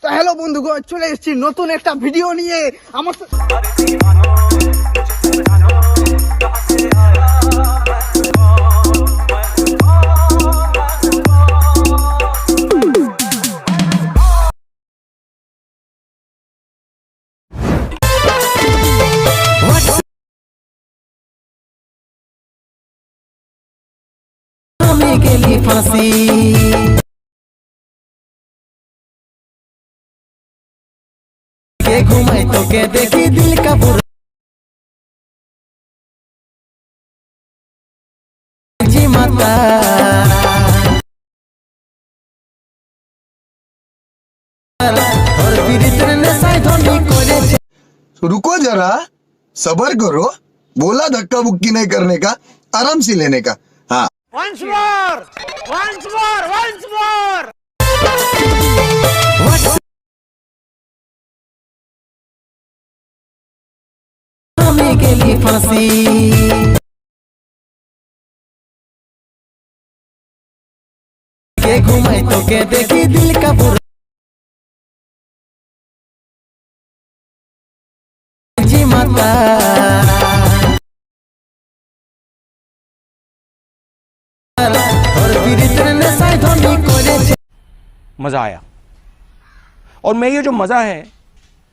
তো হ্যালো বন্ধুগণ, চলে এসেছি নতুন একটা ভিডিও নিয়ে। আমার फांसी के घुमाई तो के देखी दिल का बुरा जी माता और पीड़ित ने साइधोनी कोरे। रुको जरा, सबर करो। बोला धक्का बुक्की नहीं करने का, आराम से लेने का। हाँ, Once more! Once more! Once more! हमें के लिए फांसी के घुमाई तो के देखी दिल का बुरा जी माता और पीड़ित ने साइधोनी कोरे। मज़ा आया और मैं ये जो मज़ा है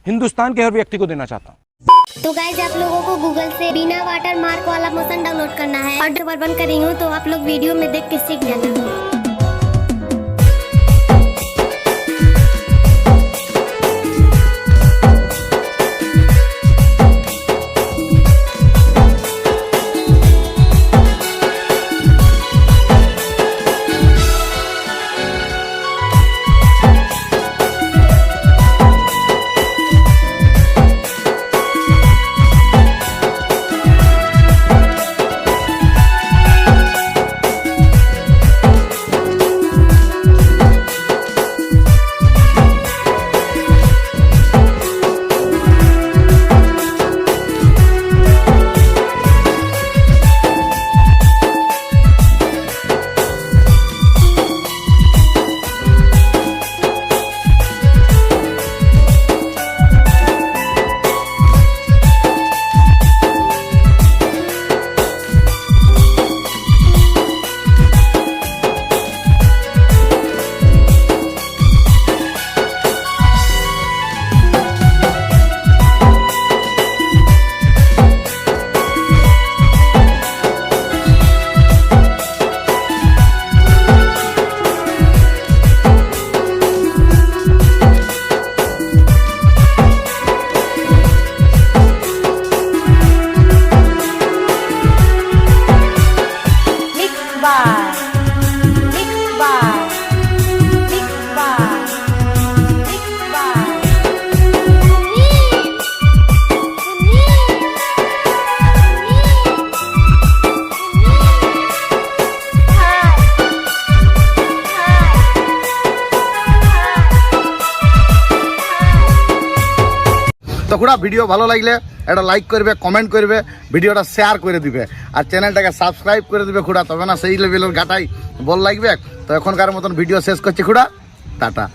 हिंदुस्तान के हर व्यक्ति को देना चाहता हूँ। तो गाइस, आप लोगों को गूगल से बिना वाटर मार्क वाला मोशन डाउनलोड करना है और डबल बंद कर रही हूँ, तो आप लोग वीडियो में देख के सीख जाना। তো খুড়া ভিডিও ভালো লাগলে একটা লাইক করবে, কমেন্ট করবে, ভিডিওটা শেয়ার করে দিবে আর চ্যানেলটাকে সাবস্ক্রাইব করে দিবে খুড়া, তবে না সেই লেভেলের গাটাই বল লাগবে। তো এখনকার মতন ভিডিও শেষ করছি খুড়া, টাটা।